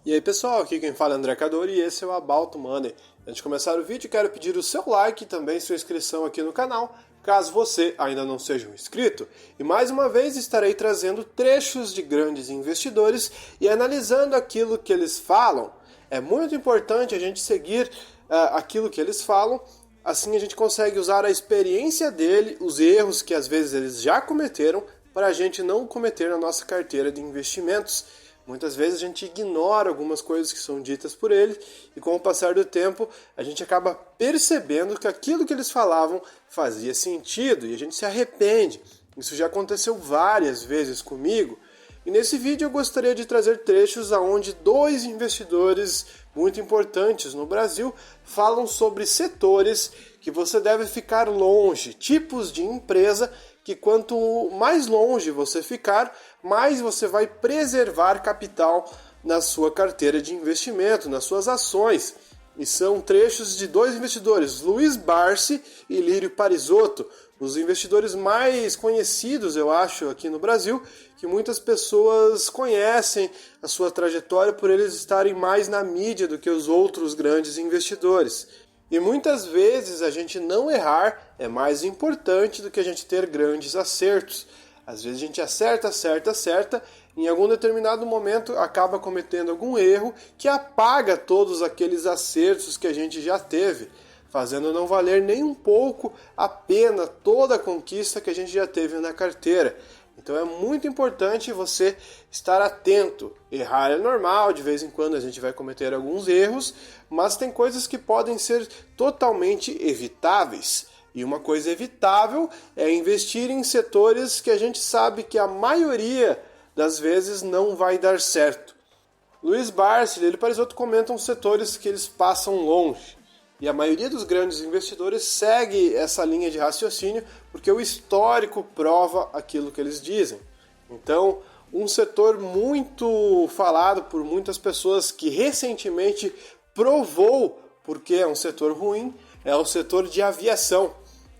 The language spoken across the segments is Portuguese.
E aí pessoal, aqui quem fala é André Cadori e esse é o About Money. Antes de começar o vídeo, quero pedir o seu like e também sua inscrição aqui no canal, caso você ainda não seja um inscrito. E mais uma vez estarei trazendo trechos de grandes investidores e analisando aquilo que eles falam. É muito importante a gente seguir aquilo que eles falam, assim a gente consegue usar a experiência dele, os erros que às vezes eles já cometeram, para a gente não cometer na nossa carteira de investimentos. Muitas vezes a gente ignora algumas coisas que são ditas por ele e com o passar do tempo a gente acaba percebendo que aquilo que eles falavam fazia sentido e a gente se arrepende. Isso já aconteceu várias vezes comigo e nesse vídeo eu gostaria de trazer trechos onde dois investidores muito importantes no Brasil falam sobre setores que você deve ficar longe, tipos de empresa que quanto mais longe você ficar, mais você vai preservar capital na sua carteira de investimento, nas suas ações. E são trechos de dois investidores, Luiz Barsi e Lírio Parisotto, os investidores mais conhecidos, eu acho, aqui no Brasil, que muitas pessoas conhecem a sua trajetória por eles estarem mais na mídia do que os outros grandes investidores. E muitas vezes a gente não errar é mais importante do que a gente ter grandes acertos. Às vezes a gente acerta, em algum determinado momento acaba cometendo algum erro que apaga todos aqueles acertos que a gente já teve, fazendo não valer nem um pouco a pena toda a conquista que a gente já teve na carteira. Então é muito importante você estar atento. Errar é normal, de vez em quando a gente vai cometer alguns erros, mas tem coisas que podem ser totalmente evitáveis. E uma coisa evitável é investir em setores que a gente sabe que a maioria das vezes não vai dar certo. Luiz Barsi e Lírio Parisotto comentam setores que eles passam longe. E a maioria dos grandes investidores segue essa linha de raciocínio porque o histórico prova aquilo que eles dizem. Então, um setor muito falado por muitas pessoas que recentemente provou porque é um setor ruim é o setor de aviação.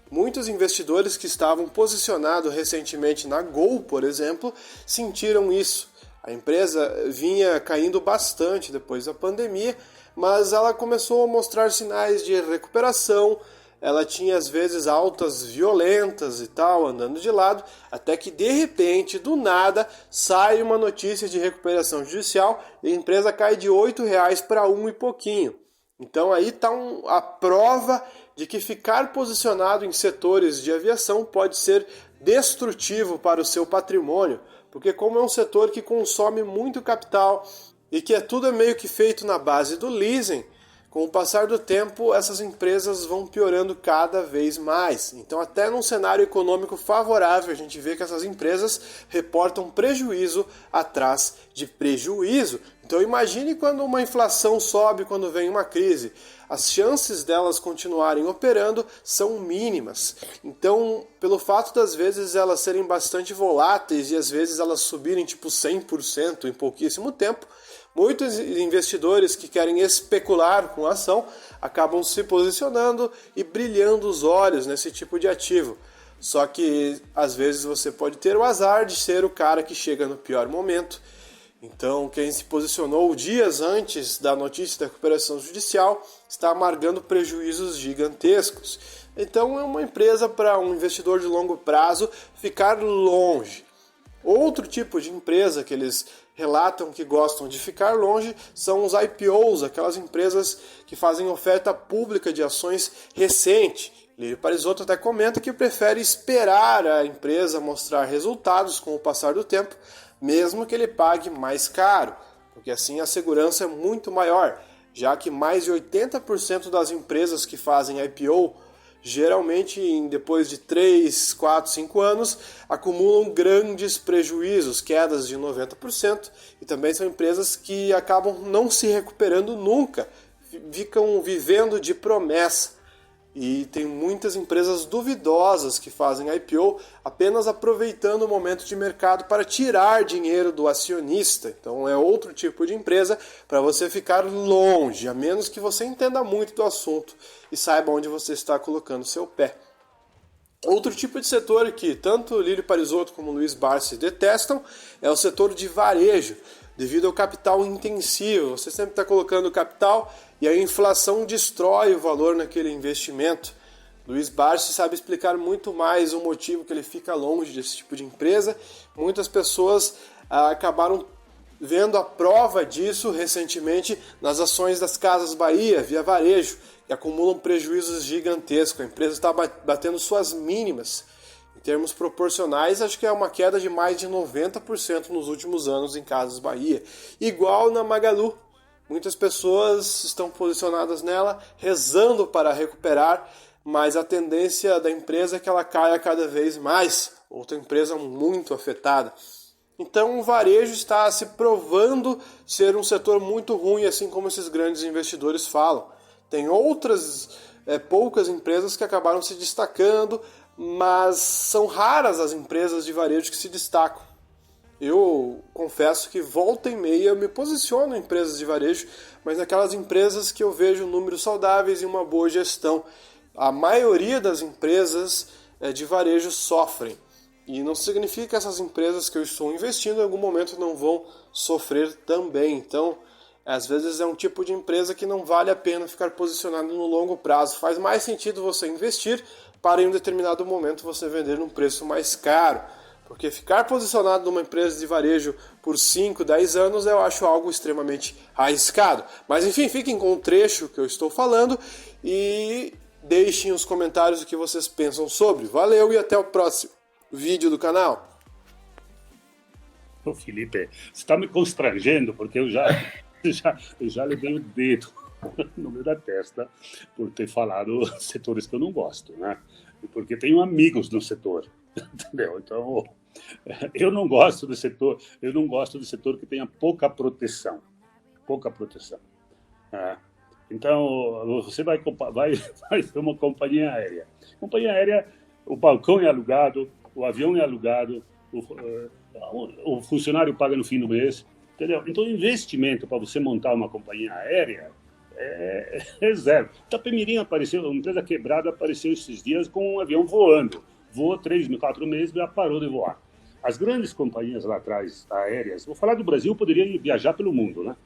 Muitos investidores que estavam posicionados recentemente na Gol, por exemplo, sentiram isso. A empresa vinha caindo bastante depois da pandemia, mas ela começou a mostrar sinais de recuperação, ela tinha às vezes altas violentas e tal, andando de lado, até que de repente, do nada, sai uma notícia de recuperação judicial e a empresa cai de R$8 para 1 e pouquinho. Então aí está a prova de que ficar posicionado em setores de aviação pode ser destrutivo para o seu patrimônio, porque como é um setor que consome muito capital e que tudo é meio que feito na base do leasing, com o passar do tempo essas empresas vão piorando cada vez mais. Então até num cenário econômico favorável a gente vê que essas empresas reportam prejuízo atrás de prejuízo. Então imagine quando uma inflação sobe, quando vem uma crise. As chances delas continuarem operando são mínimas. Então, pelo fato das vezes elas serem bastante voláteis e às vezes elas subirem tipo 100% em pouquíssimo tempo, muitos investidores que querem especular com a ação acabam se posicionando e brilhando os olhos nesse tipo de ativo. Só que às vezes você pode ter o azar de ser o cara que chega no pior momento. Então, quem se posicionou dias antes da notícia da recuperação judicial está amargando prejuízos gigantescos. Então, é uma empresa para um investidor de longo prazo ficar longe. Outro tipo de empresa que eles relatam que gostam de ficar longe são os IPOs, aquelas empresas que fazem oferta pública de ações recente. Lírio Parisotto até comenta que prefere esperar a empresa mostrar resultados com o passar do tempo, mesmo que ele pague mais caro, porque assim a segurança é muito maior, já que mais de 80% das empresas que fazem IPO, geralmente depois de 3, 4, 5 anos, acumulam grandes prejuízos, quedas de 90%, e também são empresas que acabam não se recuperando nunca, ficam vivendo de promessa. E tem muitas empresas duvidosas que fazem IPO apenas aproveitando o momento de mercado para tirar dinheiro do acionista. Então é outro tipo de empresa para você ficar longe, a menos que você entenda muito do assunto e saiba onde você está colocando seu pé. Outro tipo de setor que tanto Lírio Parisotto como Luiz Barsi detestam é o setor de varejo. devido ao capital intensivo. Você sempre está colocando capital e a inflação destrói o valor naquele investimento. Luiz Barsi sabe explicar muito mais o motivo que ele fica longe desse tipo de empresa. Muitas pessoas acabaram vendo a prova disso recentemente nas ações das Casas Bahia, via varejo, que acumulam prejuízos gigantescos. A empresa está batendo suas mínimas. Em termos proporcionais, acho que é uma queda de mais de 90% nos últimos anos em Casas Bahia. Igual na Magalu. Muitas pessoas estão posicionadas nela, rezando para recuperar, mas a tendência da empresa é que ela caia cada vez mais. Outra empresa muito afetada. Então o varejo está se provando ser um setor muito ruim, assim como esses grandes investidores falam. Tem outras poucas empresas que acabaram se destacando, mas são raras as empresas de varejo que se destacam. Eu confesso que volta e meia eu me posiciono em empresas de varejo, mas naquelas empresas que eu vejo números saudáveis e uma boa gestão. A maioria das empresas de varejo sofrem. E não significa que essas empresas que eu estou investindo em algum momento não vão sofrer também. Então, às vezes é um tipo de empresa que não vale a pena ficar posicionado no longo prazo. Faz mais sentido você investir para em um determinado momento você vender num preço mais caro. Porque ficar posicionado numa empresa de varejo por 5, 10 anos eu acho algo extremamente arriscado. Mas enfim, fiquem com o trecho que eu estou falando e deixem os comentários o que vocês pensam sobre. Valeu e até o próximo vídeo do canal. Ô Felipe, você está me constrangendo porque eu já levei o dedo no meio da testa por ter falado setores que eu não gosto, né? Porque tenho amigos no setor, entendeu? Então, eu não gosto do setor que tenha pouca proteção. Então, você vai ter uma companhia aérea. Companhia aérea, o balcão é alugado, o avião é alugado, o funcionário paga no fim do mês, entendeu? Então, o investimento para você montar uma companhia aérea é zero. Itapemirim apareceu, uma empresa quebrada apareceu esses dias com um avião voando. Voou 3, 4 meses e já parou de voar. As grandes companhias lá atrás, aéreas, vou falar do Brasil, eu poderia viajar pelo mundo, né?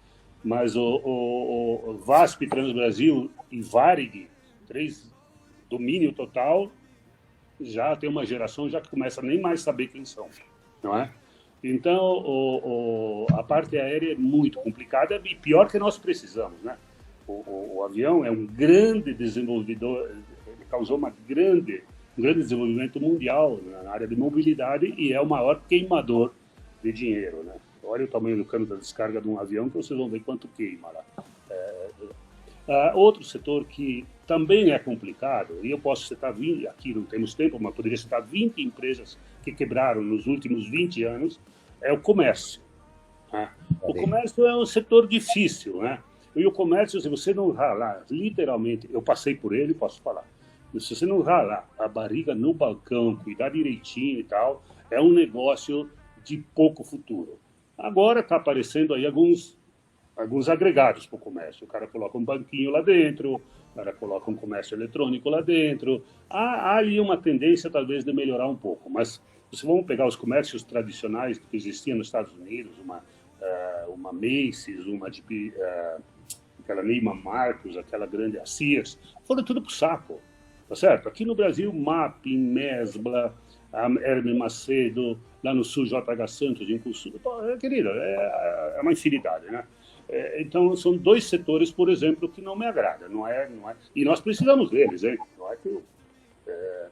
Mas o VASP, Transbrasil e Varig, 3 domínio total, já tem uma geração já que começa a nem mais saber quem são, não é? Então, a parte aérea é muito complicada e pior que nós precisamos, né? O avião é um grande desenvolvedor, ele causou um grande desenvolvimento mundial na área de mobilidade e é o maior queimador de dinheiro, né? Olha o tamanho do cano da descarga de um avião que vocês vão ver quanto queima lá. Outro setor que também é complicado, e eu posso citar 20, aqui não temos tempo, mas poderia citar 20 empresas que quebraram nos últimos 20 anos, é o comércio. Né? O comércio é um setor difícil, né? E o comércio, se você não ralar, literalmente, eu passei por ele, posso falar, se você não ralar a barriga no balcão, cuidar direitinho e tal, é um negócio de pouco futuro. Agora está aparecendo aí alguns agregados para o comércio. O cara coloca um banquinho lá dentro, o cara coloca um comércio eletrônico lá dentro. Há aí uma tendência, talvez, de melhorar um pouco. Mas se vamos pegar os comércios tradicionais que existiam nos Estados Unidos, uma Macy's, aquela Neiman Marcus, aquela grande Sears, foram tudo para o saco. Tá certo? Aqui no Brasil, Mapping, Mesbla, a Hermes Macedo, lá no sul, JH Santos, Impulso. Querido, é uma infinidade, né? Então, são 2 setores, por exemplo, que não me agradam. Não é, e nós precisamos deles, hein? Não é que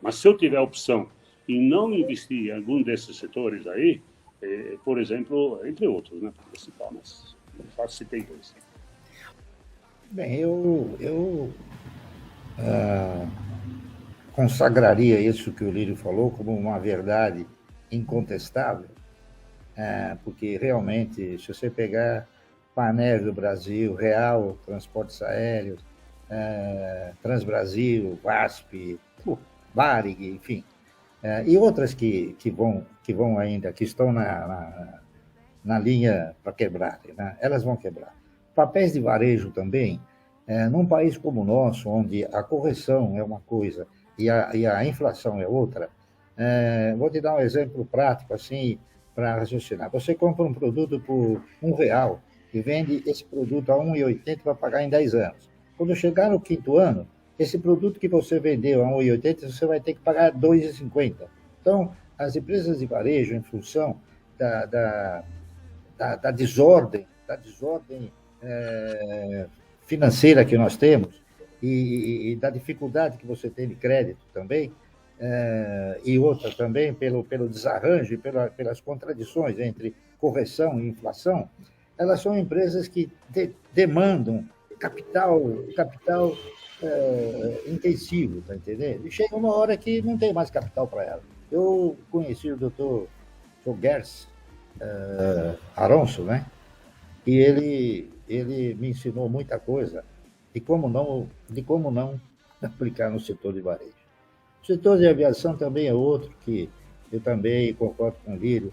mas se eu tiver a opção em não investir em algum desses setores aí, por exemplo, entre outros, né? Mas eu citei 2. Bem, eu consagraria isso que o Lírio falou como uma verdade incontestável, porque realmente, se você pegar Panair do Brasil, Real, Transportes Aéreos, Transbrasil, VASP, Varig, enfim, e outras que vão ainda, que estão na linha para quebrar, né? Elas vão quebrar. Papéis de varejo também, num país como o nosso, onde a correção é uma coisa e a inflação é outra. Vou te dar um exemplo prático, assim, para raciocinar. Você compra um produto por R$ 1 e vende esse produto a 1,80 para pagar em 10 anos. Quando chegar no quinto ano, esse produto que você vendeu a 1,80, você vai ter que pagar 2,50. Então, as empresas de varejo, em função da desordem financeira que nós temos e da dificuldade que você tem de crédito também, e outra também pelo desarranjo e pelas contradições entre correção e inflação, elas são empresas que demandam capital intensivo, tá entendendo? E chega uma hora que não tem mais capital para ela. Eu conheci o doutor Gers Aronso, né? E ele me ensinou muita coisa de como não aplicar no setor de varejo. O setor de aviação também é outro que eu também concordo com o Lírio.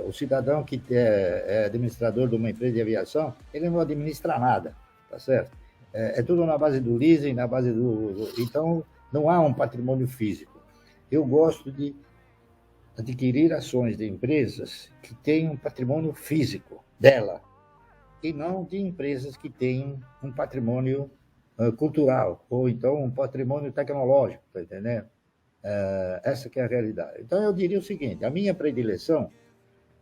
O cidadão que é administrador de uma empresa de aviação, ele não administra nada, tá certo? É tudo na base do leasing, na base Então, não há um patrimônio físico. Eu gosto de adquirir ações de empresas que tenham um patrimônio físico dela, e não de empresas que tenham um patrimônio cultural, ou então um patrimônio tecnológico, tá entendendo? Essa que é a realidade. Então, eu diria o seguinte, a minha predileção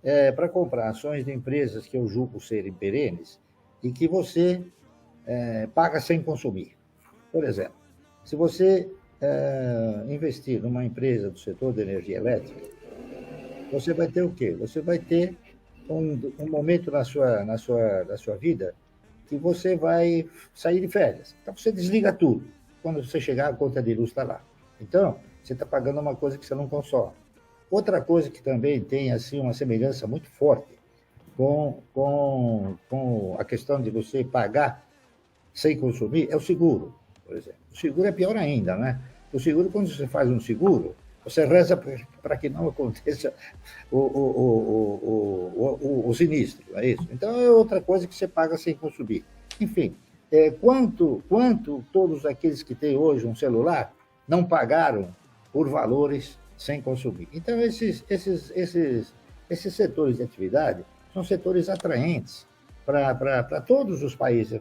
é para comprar ações de empresas que eu julgo serem perenes e que você paga sem consumir. Por exemplo, se você investir numa empresa do setor de energia elétrica, você vai ter o quê? Você vai ter um momento na sua vida que você vai sair de férias. Então, você desliga tudo. Quando você chegar, a conta de luz está lá. Então, você está pagando uma coisa que você não consome. Outra coisa que também tem assim, uma semelhança muito forte com a questão de você pagar sem consumir é o seguro, por exemplo. O seguro é pior ainda, né? O seguro, quando você faz um seguro, você reza para que não aconteça o sinistro, é isso? Então, é outra coisa que você paga sem consumir. Enfim, quanto todos aqueles que têm hoje um celular não pagaram por valores sem consumir? Então, esses setores de atividade são setores atraentes para todos os países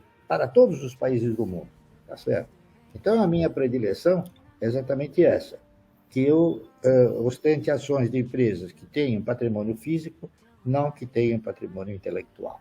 do mundo, tá certo? Então, a minha predileção é exatamente essa, que eu ostente ações de empresas que tenham patrimônio físico, não que tenham patrimônio intelectual.